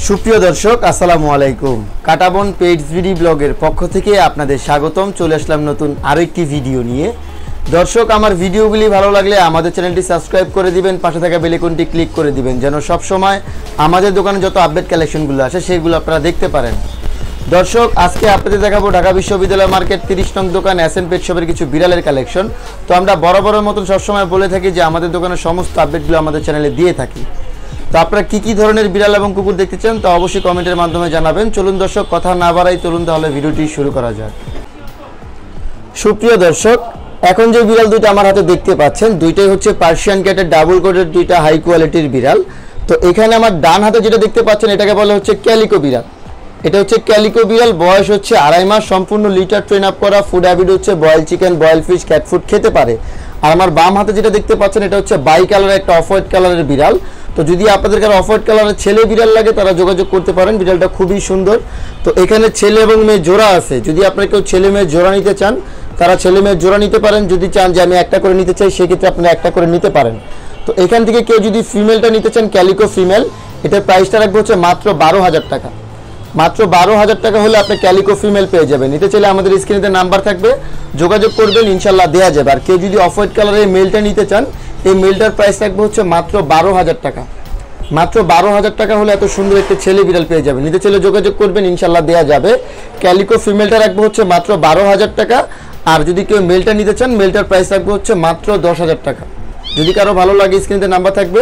সুপ্রিয় দর্শক আসসালামু আলাইকুম। কাটাবন পেটস ভিডি ব্লগের পক্ষ থেকে আপনাদের স্বাগতম। চলে আসলাম নতুন আরো একটি ভিডিও নিয়ে। দর্শক, আমার ভিডিওগুলি ভালো লাগলে আমাদের চ্যানেলটি সাবস্ক্রাইব করে দিবেন, পাশে থাকা বেল আইকনটি ক্লিক করে দিবেন যেন সব সময় আমাদের দোকানে যত আপডেট কালেকশনগুলো আসে সেগুলো আপনারা দেখতে পারেন। দর্শক, আজকে আপনাদের দেখাবো ঢাকা বিশ্ববিদ্যালয় মার্কেট 30 নং দোকান এসএন পেট শপের কিছু বিড়ালের কালেকশন। তো আমরা বরাবরের মতন সবসময় বলে থাকি যে আমাদের দোকানের সমস্ত আপডেটগুলো আমাদের চ্যানেলে দিয়ে থাকি। তো আপনারা কী ধরনের বিড়াল এবং কুকুর দেখতে চান তো অবশ্যই কমেন্টের মাধ্যমে জানাবেন। চলুন দর্শক, কথা না বাড়াই, চলুন তাহলে ভিডিওটি শুরু করা যাক। সুপ্রিয় দর্শক, এখন যে বিড়াল দুইটা আমার হাতে দেখতে পাচ্ছেন, দুইটাই হচ্ছে পার্সিয়ান ক্যাটের ডাবল কোটের দুইটা হাই কোয়ালিটির বিড়াল। তো এখানে আমার ডান হাতে যেটা দেখতে পাচ্ছেন এটাকে বলা হচ্ছে ক্যালিকো বিড়াল। এটা হচ্ছে ক্যালিকো বিড়াল, বয়স হচ্ছে 2.5 মাস, সম্পূর্ণ লিটার ট্রেন আপ করা, ফুড হ্যাবিট হচ্ছে boil chicken, boil fish, cat food খেতে পারে। আর আমার বাম হাতে যেটা দেখতে পাচ্ছেন এটা হচ্ছে বাই কালারের একটা অফ হোয়াইট কালারের বিড়াল। তো যদি আপনাদের কাছে অফ হোয়াইট কালারের ছেলে বিড়াল লাগে তারা যোগাযোগ করতে পারেন, বিড়ালটা খুবই সুন্দর। তো এখানে ছেলে এবং মেয়ে জোড়া আছে, যদি আপনারা কেউ ছেলে মেয়ে জোড়া নিতে চান তারা ছেলে মেয়ে জোড়া নিতে পারেন। যদি চান যে আমি একটা করে নিতে চাই সেক্ষেত্রে আপনারা একটা করে নিতে পারেন। তো এখান থেকে কেউ যদি ফিমেলটা নিতে চান, ক্যালিকো ফিমেল, এটার প্রাইসটা রাখবো হচ্ছে মাত্র 12,000 টাকা। মাত্র 12,000 টাকা হলে আপনি ক্যালিকো ফিমেল পেয়ে যাবেন। নিতে চাইলে আমাদের স্ক্রিনে নাম্বার থাকবে, যোগাযোগ করবেন, ইনশাল্লাহ দেওয়া যাবে। আর কেউ যদি অফ হোয়াইট কালারের মেলটা নিতে চান, এই মেলটার প্রাইস রাখবো হচ্ছে মাত্র 12,000 টাকা। মাত্র 12,000 টাকা হলে এত সুন্দর একটা ছেলে বিড়াল পেয়ে যাবেন। নিতে চাইলে যোগাযোগ করবেন, ইনশাল্লাহ দেওয়া যাবে। ক্যালিকো ফিমেলটা রাখবো হচ্ছে মাত্র 12,000 টাকা। আর যদি কেউ মেলটা নিতে চান, মেলটার প্রাইস রাখবো হচ্ছে মাত্র 10,000 টাকা। যদি কারো ভালো লাগে স্ক্রিনে নাম্বার থাকবে,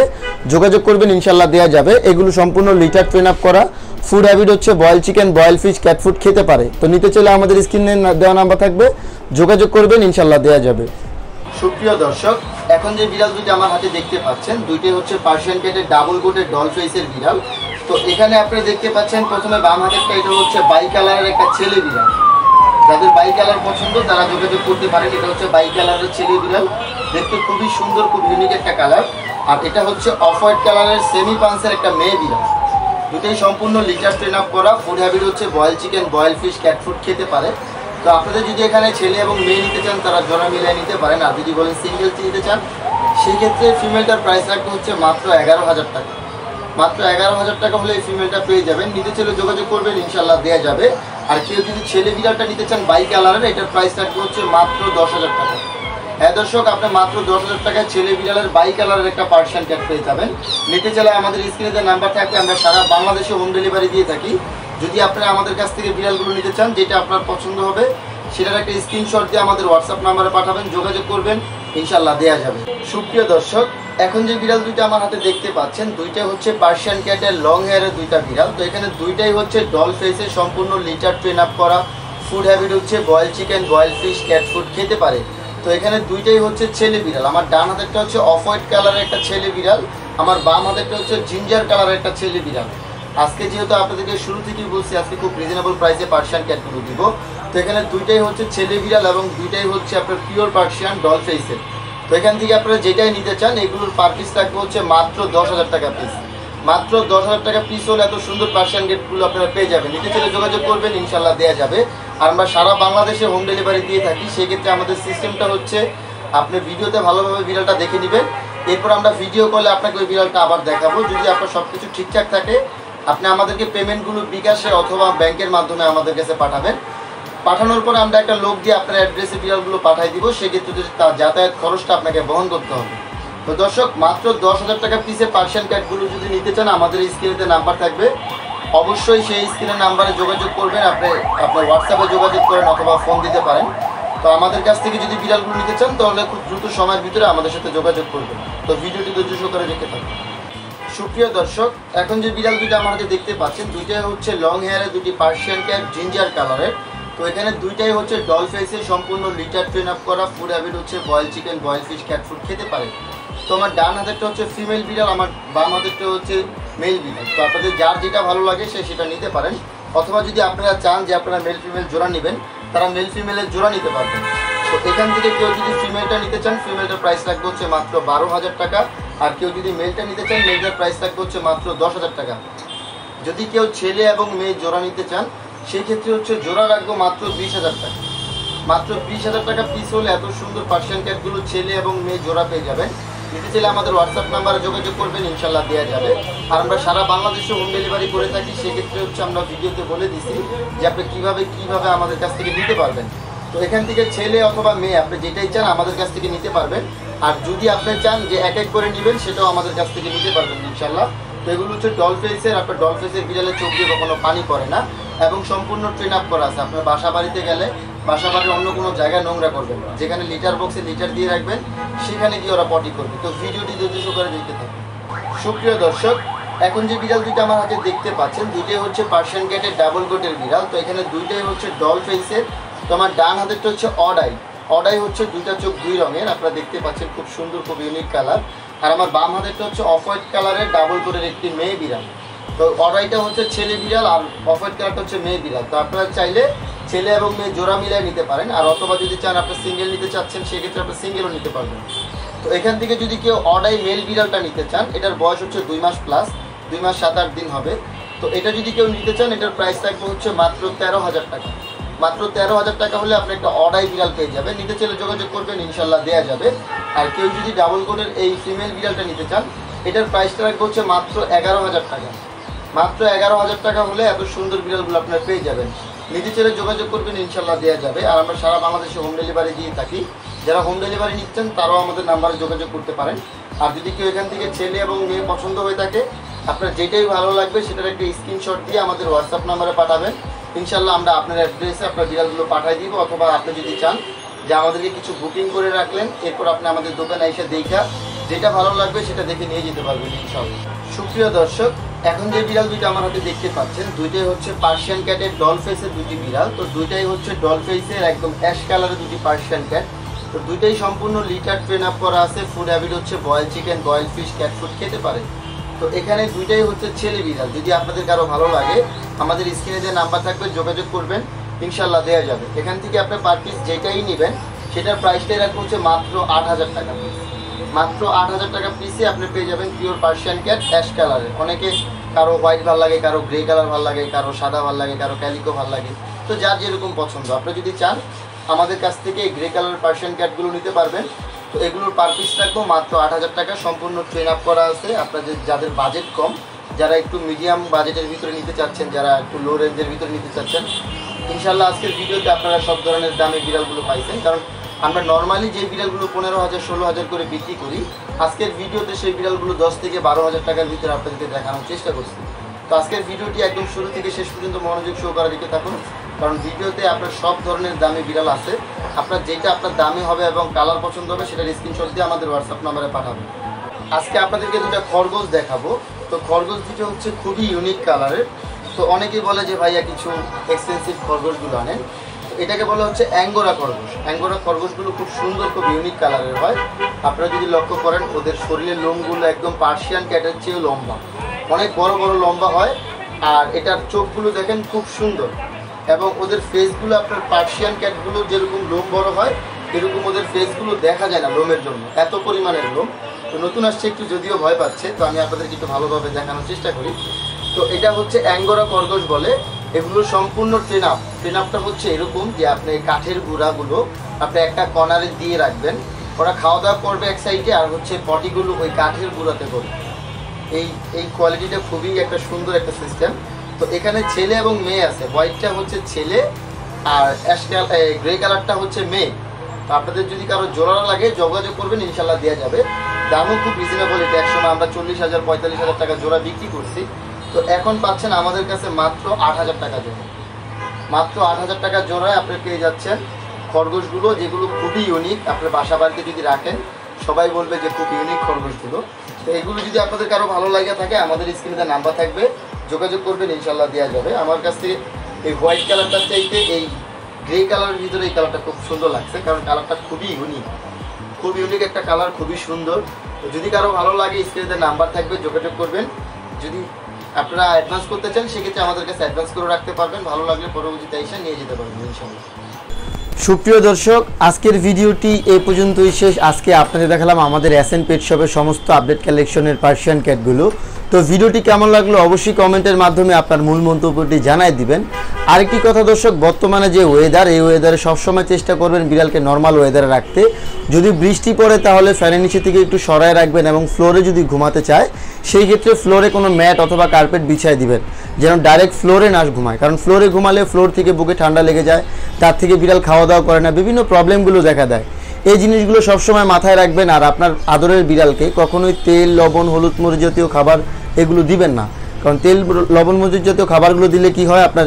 যোগাযোগ করবেন, ইনশাল্লাহ দেওয়া যাবে। এগুলো সম্পূর্ণ লিটার ট্রেন আপ করা, ফুড হ্যাবিট হচ্ছে boil chicken, boil fish, cat food খেতে পারে। তো নিতে চাইলে আমাদের স্ক্রিনে দেওয়া নাম্বার থাকবে, যোগাযোগ করবেন, ইনশাল্লাহ দেওয়া যাবে। সুপ্রিয় দর্শক, এখন যে বিড়াল দুইটা আমার হাতে দেখতে পাচ্ছেন দুইটাই হচ্ছে পার্সিয়ান ক্যাটের ডাবল কোটের ডল ফেসের বিড়াল। তো এখানে আপনারা দেখতে পাচ্ছেন প্রথমে বাম হাতেরটা, এটা হচ্ছে বাই কালারের একটা ছেলে বিড়াল। যাদের বাই কালার পছন্দ তারা যোগাযোগ করতে পারেন। এটা হচ্ছে বাই কালারের ছেলে বিড়াল, দেখতে খুবই সুন্দর, খুব ইউনিক একটা কালার। আর এটা হচ্ছে অফ হোয়াইট কালারের সেমি পান্সের একটা মেয়ে বিড়াল। দুটোই সম্পূর্ণ লিটার ট্রেন আপ করা, ফুড হ্যাবিট হচ্ছে boil chicken, boil fish, cat food খেতে পারে। তো আপনাদের যদি এখানে ছেলে এবং মেয়ে নিতে চান তারা জোড়া মিলিয়ে নিতে পারেন। আর যদি বলেন সিঙ্গেল নিতে চান সেই ক্ষেত্রে ফিমেলটার প্রাইস রাখতে হচ্ছে মাত্র 11,000 টাকা। মাত্র 11,000 টাকা হলে এই ফিমেলটা পেয়ে যাবেন। নিতে ছেলে যোগাযোগ করবেন, ইনশাল্লাহ দেওয়া যাবে। আর কেউ যদি ছেলে বিড়ালটা নিতে চান বাই কালারের, এটার প্রাইস রাখতে হচ্ছে মাত্র 10,000 টাকা। হ্যাঁ দর্শক, আপনি মাত্র 10,000 টাকায় ছেলে বিড়ালের বাই কালারের একটা পার্সিয়ান ক্যাট পেয়ে যাবেন। নিতে চাইলে আমাদের স্ক্রিনে নাম্বার থাকবে, আমরা সারা বাংলাদেশে হোম ডেলিভারি দিয়ে থাকি। যদি আপনারা আমাদের কাছ থেকে বিড়ালগুলো নিতে চান, যেটা আপনার পছন্দ হবে সেটার একটা স্ক্রিনশট দিয়ে আমাদের হোয়াটসঅ্যাপ নাম্বারে পাঠাবেন, যোগাযোগ করবেন, ইনশাল্লাহ দেওয়া যাবে। সুপ্রিয় দর্শক, এখন যে বিড়াল দুইটা আমার হাতে দেখতে পাচ্ছেন দুইটা হচ্ছে পার্সিয়ান ক্যাটের লং হেয়ারের দুইটা বিড়াল। তো এখানে দুইটাই হচ্ছে ডল ফেসে, সম্পূর্ণ লিটার ট্রেন আপ করা, ফুড হ্যাবিট হচ্ছে boil chicken, boil fish, cat food খেতে পারে। তো এখানে দুইটাই হচ্ছে ছেলে বিড়াল। আমার ডান হাতেরটা হচ্ছে অফ হোয়াইট কালারের একটা ছেলে বিড়াল, আমার বাম হাতেরটা হচ্ছে জিঞ্জার কালারের একটা ছেলে বিড়াল। আজকে যেহেতু আপনাদেরকে শুরু থেকেই বলছি আজকে খুব রিজনেবল প্রাইসে পার্সিয়ান ক্যাটগুলো দিব। তো এখানে দুইটাই হচ্ছে ছেলে বিড়াল এবং দুইটাই হচ্ছে আপনার পিওর পার্সিয়ান ডল ফেসের। তো এখান থেকে আপনারা যেটাই নিতে চান এগুলোর পার পিস থাকবে হচ্ছে মাত্র 10,000 টাকা পিস। মাত্র 10,000 টাকা পিস হলে এত সুন্দর পার্সিয়ান ক্যাটগুলো আপনারা পেয়ে যাবেন। নিতে চাইলে যোগাযোগ করবেন, ইনশাল্লাহ দেওয়া যাবে। আর আমরা সারা বাংলাদেশে হোম ডেলিভারি দিয়ে থাকি। সেক্ষেত্রে আমাদের সিস্টেমটা হচ্ছে আপনি ভিডিওতে ভালোভাবে বিড়ালটা দেখে নেবেন, এরপর আমরা ভিডিও কলে আপনাকে ওই বিড়ালটা আবার দেখাবো। যদি আপনার সব কিছু ঠিকঠাক থাকে আপনি আমাদেরকে পেমেন্টগুলো বিকাশে অথবা ব্যাংকের মাধ্যমে আমাদের কাছে পাঠাবেন। পাঠানোর পরে আমরা একটা লোক দিয়ে আপনার অ্যাড্রেসে বিড়ালগুলো পাঠিয়ে দিব। সেক্ষেত্রে তার যাতায়াত খরচটা আপনাকে বহন করতে হবে। তো দর্শক, মাত্র 10,000 টাকা পিসে পার্সিয়ান ক্যাটগুলো যদি নিতে চান আমাদের স্ক্রিনে নাম্বার থাকবে, অবশ্যই সেই স্ক্রিনের নাম্বারে যোগাযোগ করবেন। আপনি আপনার হোয়াটসঅ্যাপে যোগাযোগ করেন অথবা ফোন দিতে পারেন। তো আমাদের কাছ থেকে যদি বিড়ালগুলো নিতে চান তাহলে খুব দ্রুত সময়ের ভিতরে আমাদের সাথে যোগাযোগ করবেন। তো ভিডিওটি ধৈর্য সহকারে দেখতে থাকুন। সুপ্রিয় দর্শক, এখন যে বিড়াল দুইটা আমার হাতে দেখতে পাচ্ছেন দুইটাই হচ্ছে লং হেয়ারের দুটি পার্সিয়ান ক্যাট জিঞ্জার কালারের। তো এখানে দুইটাই হচ্ছে ডল ফেসে, সম্পূর্ণ লিটার ট্রেন আপ করা, ফুড হ্যাবিট হচ্ছে boil chicken, boil fish, cat food খেতে পারে। তো আমার ডান হাতেরটা হচ্ছে ফিমেল বিড়াল, আমার বাম হাতেরটা হচ্ছে মেল বিড়াল। তো আপনাদের যার যেটা ভালো লাগে সেটা নিতে পারেন। অথবা যদি আপনারা চান যে আপনারা মেল ফিমেল জোড়া নেবেন তারা মেল ফিমেলের জোড়া নিতে পারবেন। তো এখান থেকে কেউ যদি ফিমেলটা নিতে চান ফিমেলটার প্রাইস রাখবে হচ্ছে মাত্র 12,000 টাকা। আর কেউ যদি মেলটা নিতে চান মেলটার প্রাইস রাখবে হচ্ছে মাত্র 10,000 টাকা। যদি কেউ ছেলে এবং মেয়ে জোড়া নিতে চান সেই ক্ষেত্রে হচ্ছে জোড়া রাখবো মাত্র 20,000 টাকা। মাত্র 20,000 টাকা পিস হলে এত সুন্দর পার্সিয়ান ক্যাটগুলো ছেলে এবং মেয়ে জোড়া পেয়ে যাবেন। নিতে চাইলে আমাদের হোয়াটসঅ্যাপ নাম্বারে যোগাযোগ করবেন, ইনশাল্লাহ দেওয়া যাবে। আর আমরা সারা বাংলাদেশে হোম ডেলিভারি করে থাকি, সেক্ষেত্রে হচ্ছে আমরা ভিডিওতে বলে দিছি যে আপনি কীভাবে আমাদের কাছ থেকে নিতে পারবেন। তো এখান থেকে ছেলে অথবা মেয়ে আপনি যেটাই চান আমাদের কাছ থেকে নিতে পারবেন। আর যদি আপনি চান যে এক এক করে নেবেন, সেটাও আমাদের কাছ থেকে নিতে পারবেন ইনশাল্লাহ। তো এগুলো হচ্ছে ডল ফেসের, আপনার ডল ফেসের বিড়ালের চোখ দিয়ে কখনো পানি পড়ে না এবং সম্পূর্ণ ট্রেন আপ করা আছে। আপনার বাসা বাড়িতে গেলে বাসা বাড়ির অন্য কোনো জায়গায় নোংরা করবেন না, যেখানে লিটার বক্সে লিটার দিয়ে রাখবেন সেখানে গিয়ে ওরা পটি করবে। তো ভিডিওটি ধৈর্য সহকারে দেখতে থাকুন। সুপ্রিয় দর্শক, এখন যে বিড়াল দুইটা আমার হাতে দেখতে পাচ্ছেন, দুইটাই হচ্ছে পার্সিয়ান ক্যাটের ডাবল কোটের বিড়াল। তো এখানে দুইটাই হচ্ছে ডল ফেসের। তো আমার ডান হাতেরটা হচ্ছে অডাই হচ্ছে দুইটা চোখ দুই রঙের, আপনারা দেখতে পাচ্ছেন খুব সুন্দর, খুব ইউনিক কালার। আর আমার বাম হাতেরটা হচ্ছে অফ হোয়াইট কালারের ডাবল কোটের একটি মেয়ে বিড়াল। তো অডাইটা হচ্ছে ছেলে বিড়াল আর অফ হোয়াইট কালারটা হচ্ছে মেয়ে বিড়াল। তো আপনারা চাইলে ছেলে এবং মেয়ে জোড়া মিলাই নিতে পারেন, আর অথবা যদি চান আপনি সিঙ্গেল নিতে চাচ্ছেন সেক্ষেত্রে আপনি সিঙ্গেলও নিতে পারবেন। তো এখান থেকে যদি কেউ অডাই মেল বিড়ালটা নিতে চান, এটার বয়স হচ্ছে 2 মাস প্লাস, 2 মাস 7-8 দিন হবে। তো এটা যদি কেউ নিতে চান, এটার প্রাইস থাকবে হচ্ছে মাত্র 13,000 টাকা। মাত্র 13,000 টাকা হলে আপনি একটা অডাই বিড়াল পেয়ে যাবেন। নিতে চাইলে যোগাযোগ করবেন, ইনশাল্লাহ দেওয়া যাবে। আর কেউ যদি ডাবল কোটের এই ফিমেল বিড়ালটা নিতে চান, এটার প্রাইসটা রাখবে হচ্ছে মাত্র 11,000 টাকা। মাত্র 11,000 টাকা হলে এত সুন্দর বিড়ালগুলো আপনারা পেয়ে যাবেন। নিতে চাইলে যোগাযোগ করবেন, ইনশাল্লাহ দেওয়া যাবে। আর আমরা সারা বাংলাদেশে হোম ডেলিভারি দিয়ে থাকি। যারা হোম ডেলিভারি নিচ্ছেন তারাও আমাদের নাম্বারে যোগাযোগ করতে পারেন। আর যদি কেউ এখান থেকে ছেলে এবং মেয়ে পছন্দ হয়ে থাকে, আপনার যেটাই ভালো লাগবে সেটার একটা স্ক্রিনশট দিয়ে আমাদের হোয়াটসঅ্যাপ নাম্বারে পাঠাবেন। ইনশাল্লাহ আমরা আপনার অ্যাড্রেসে আপনার বিড়ালগুলো পাঠিয়ে দিব। অথবা আপনি যদি চান যে আমাদেরকে কিছু বুকিং করে রাখলেন, এরপর আপনি আমাদের দোকানে এসে দেখা যেটা ভালো লাগবে সেটা দেখে নিয়ে যেতে পারবেন ইনশাল্লাহ। সুপ্রিয় দর্শক, এখন যে বিড়াল দুইটা আমার হাতে দেখতে পাচ্ছেন, দুইটাই হচ্ছে পার্সিয়ান ক্যাটের ডল ফেসের দুটি বিড়াল। তো দুইটাই হচ্ছে ডল ফেসের একদম অ্যাশ কালারের দুটি পার্সিয়ান ক্যাট। তো দুইটাই সম্পূর্ণ লিটার ট্রেন আপ করা আছে। ফুড হ্যাবিট হচ্ছে boil chicken, boil fish, cat food খেতে পারে। তো এখানে দুইটাই হচ্ছে ছেলে বিড়াল। যদি আপনাদের কারো ভালো লাগে, আমাদের স্ক্রিনে যে নাম্বার থাকবে যোগাযোগ করবেন, ইনশাল্লাহ দেওয়া যাবে। এখান থেকে আপনি পার পিস যেটাই নেবেন সেটার প্রাইসটাই রাখবো হচ্ছে মাত্র 8,000 টাকা পিস। মাত্র 8,000 টাকা পিসে আপনি পেয়ে যাবেন পিওর পার্সিয়ান ক্যাট অ্যাশ কালারের। অনেকে কারো হোয়াইট ভালো লাগে, কারো গ্রে কালার ভালো লাগে, কারো সাদা ভালো লাগে, কারো ক্যালিকো ভালো লাগে। তো যার যেরকম পছন্দ, আপনি যদি চান আমাদের কাছ থেকে গ্রে কালার পার্সিয়ান ক্যাটগুলো নিতে পারবেন। তো এগুলোর পার পিস রাখবো মাত্র 8,000 টাকা। সম্পূর্ণ ট্রেন আপ করা আছে। আপনাদের যাদের বাজেট কম, যারা একটু মিডিয়াম বাজেটের ভিতরে নিতে চাচ্ছেন, যারা একটু লো রেঞ্জের ভিতরে নিতে চাচ্ছেন, ইনশাল্লাহ আজকের ভিডিওতে আপনারা সব ধরনের দামে বিড়ালগুলো পাইছেন। কারণ আমরা নর্মালি যে বিড়ালগুলো 15,000 16,000 করে বিক্রি করি, আজকের ভিডিওতে সেই বিড়ালগুলো 10 থেকে 12,000 টাকার ভিতরে আপনাদেরকে দেখানোর চেষ্টা করছি। তো আজকের ভিডিওটি একদম শুরু থেকে শেষ পর্যন্ত মনোযোগ সহকারে দেখে থাকুন, কারণ ভিডিওতে আপনার সব ধরনের দামি বিড়াল আছে। আপনার যেটা আপনার দামি হবে এবং কালার পছন্দ হবে সেটার স্ক্রিনশট দিয়ে আমাদের হোয়াটসঅ্যাপ নাম্বারে পাঠাবেন। আজকে আপনাদেরকে দুটো খরগোশ দেখাবো। তো খরগোশ দুটো হচ্ছে খুবই ইউনিক কালারের। তো অনেকেই বলে যে ভাইয়া কিছু এক্সপেন্সিভ খরগোশগুলো আনেন। এটাকে বলা হচ্ছে অ্যাঙ্গোরা খরগোশ। অ্যাঙ্গোরা খরগোশগুলো খুব সুন্দর, খুব ইউনিক কালারের হয়। আপনারা যদি লক্ষ্য করেন, ওদের শরীরের লোমগুলো একদম পার্সিয়ান ক্যাটের চেয়েও লম্বা, অনেক বড় বড় লম্বা হয়। আর এটার চোখগুলো দেখেন খুব সুন্দর, এবং ওদের ফেসগুলো আপনার পার্সিয়ান ক্যাটগুলো যেরকম লোম বড় হয়, এরকম ওদের ফেসগুলো দেখা যায় না লোমের জন্য, এত পরিমাণের লোম। তো নতুন আসছে একটু, যদিও ভয় পাচ্ছে, তো আমি আপনাদেরকে একটু ভালোভাবে দেখানোর চেষ্টা করি। তো এটা হচ্ছে অ্যাঙ্গোরা খরগোশ বলে। এগুলো সম্পূর্ণ ট্রেন আপ। ট্রেন আপটা হচ্ছে এরকম যে আপনি কাঠের গুঁড়াগুলো আপনি একটা কর্নারে দিয়ে রাখবেন, ওরা খাওয়া দাওয়া করবে এক সাইডে, আর হচ্ছে পটিগুলো ওই কাঠের গুঁড়াতে করবে। এই কোয়ালিটিটা খুবই একটা সুন্দর একটা সিস্টেম। তো এখানে ছেলে এবং মেয়ে আছে। হোয়াইটটা হচ্ছে ছেলে আর গ্রে কালারটা হচ্ছে মেয়ে। তো আপনাদের যদি কারো জোড়া লাগে যোগাযোগ করবেন, ইনশাল্লাহ দেওয়া যাবে। দামও খুব রিজনেবল। এটা একসময় আমরা 40,000 45,000 টাকা জোড়া বিক্রি করছি। তো এখন পাচ্ছেন আমাদের কাছে মাত্র 8,000 টাকা জোড়া। মাত্র 8,000 টাকা জোড়ায় আপনি পেয়ে যাচ্ছেন খরগোশগুলো, যেগুলো খুবই ইউনিক। আপনার বাসা বাড়িতে যদি রাখেন সবাই বলবে যে খুব ইউনিক খরগোশগুলো। তো এগুলো যদি আপনাদের কারো ভালো লাগে থাকে, আমাদের স্ক্রিনে নাম্বার থাকবে, যোগাযোগ করবেন, ইনশাল্লাহ দেওয়া যাবে। আমার কাছ থেকে এই হোয়াইট কালারটা চাইতে এই গ্রে কালারের ভিতরে এই কালারটা খুব সুন্দর লাগছে, কারণ কালারটা খুবই ইউনিক, খুব ইউনিক একটা কালার, খুবই সুন্দর। তো যদি কারো ভালো লাগে স্ক্রিনে নাম্বার থাকবে, যোগাযোগ করবেন। যদি আপনারা অ্যাডভান্স করতে চান সেক্ষেত্রে আমাদের কাছে অ্যাডভান্স করে রাখতে পারবেন, ভালো লাগলে পরবর্তীতে এসে নিয়ে যেতে পারবেন ইনশাআল্লাহ। সুপ্রিয় দর্শক, আজকের ভিডিওটি এই পর্যন্তই শেষ। আজকে আপনাদের দেখালাম আমাদের এসএন পেট শপের সমস্ত আপডেট কালেকশনের পার্সিয়ান ক্যাটগুলো। তো ভিডিওটি কেমন লাগলো অবশ্যই কমেন্টের মাধ্যমে আপনার মূল মন্তব্যটি জানাই দিবেন। আরেকটি কথা দর্শক, বর্তমানে যে ওয়েদার, এই ওয়েদারে সবসময় চেষ্টা করবেন বিড়ালকে নর্মাল ওয়েদারে রাখতে। যদি বৃষ্টি পড়ে তাহলে ফ্যানের নিচে থেকে একটু সরায় রাখবেন, এবং ফ্লোরে যদি ঘুমাতে চায় সেই ক্ষেত্রে ফ্লোরে কোনো ম্যাট অথবা কার্পেট বিছিয়ে দিবেন, যেন ডাইরেক্ট ফ্লোরে না ঘুমায়। কারণ ফ্লোরে ঘুমালে ফ্লোর থেকে বুকে ঠান্ডা লেগে যায়, তার থেকে বিড়াল খাওয়া দাওয়া করে না, বিভিন্ন প্রবলেমগুলো দেখা দেয়। এই জিনিসগুলো সবসময় মাথায় রাখবেন। আর আপনার আদরের বিড়ালকে কখনোই তেল, লবণ, হলুদ, মরিচ জাতীয় খাবার এগুলো দিবেন না। কারণ তেল, লবণ, মরিচ জাতীয় খাবারগুলো দিলে কি হয়, আপনার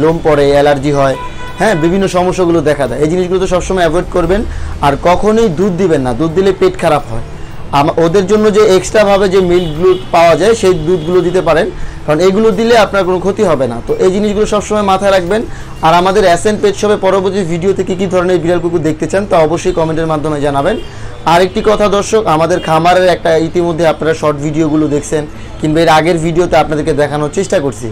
লোম পড়ে, অ্যালার্জি হয়, হ্যাঁ, বিভিন্ন সমস্যাগুলো দেখা দেয়। এই জিনিসগুলো তো সবসময় অ্যাভয়েড করবেন। আর কখনোই দুধ দিবেন না, দুধ দিলে পেট খারাপ হয়। ওদের জন্য যে এক্সট্রাভাবে যে মিল্কগুলো পাওয়া যায় সেই দুধগুলো দিতে পারেন, কারণ এগুলো দিলে আপনার কোনো ক্ষতি হবে না। তো এই জিনিসগুলো সবসময় মাথায় রাখবেন। আর আমাদের এসএন পেট শপে পরবর্তী ভিডিওতে কী কী ধরনের বিড়াল কুকুর দেখতে চান তা অবশ্যই কমেন্টের মাধ্যমে জানাবেন। আরেকটি কথা দর্শক, আমাদের খামারের একটা ইতিমধ্যে আপনারা শর্ট ভিডিওগুলো দেখছেন, কিংবা এর আগের ভিডিওতে আপনাদেরকে দেখানোর চেষ্টা করছি।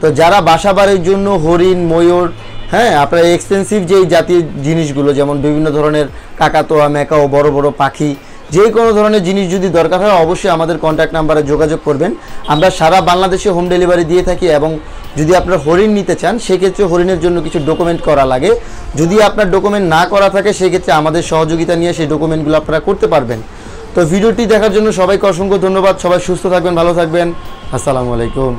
তো যারা বাসা বাড়ির জন্য হরিণ, ময়ূর, হ্যাঁ, আপনার এক্সপেন্সিভ যেই জাতীয় জিনিসগুলো, যেমন বিভিন্ন ধরনের কাকাতোয়া, ম্যাকাও, বড় বড় পাখি, যে কোনো ধরনের জিনিস যদি দরকার হয় অবশ্যই আমাদের কন্ট্যাক্ট নাম্বারে যোগাযোগ করবেন। আমরা সারা বাংলাদেশে হোম ডেলিভারি দিয়ে থাকি। এবং যদি আপনার হরিণ নিতে চান সেক্ষেত্রে হরিণের জন্য কিছু ডকুমেন্ট করা লাগে। যদি আপনার ডকুমেন্ট না করা থাকে সেক্ষেত্রে আমাদের সহযোগিতা নিয়ে সেই ডকুমেন্টগুলো আপনারা করতে পারবেন। তো ভিডিওটি দেখার জন্য সবাইকে অসংখ্য ধন্যবাদ। সবাই সুস্থ থাকবেন, ভালো থাকবেন। আসসালামু আলাইকুম।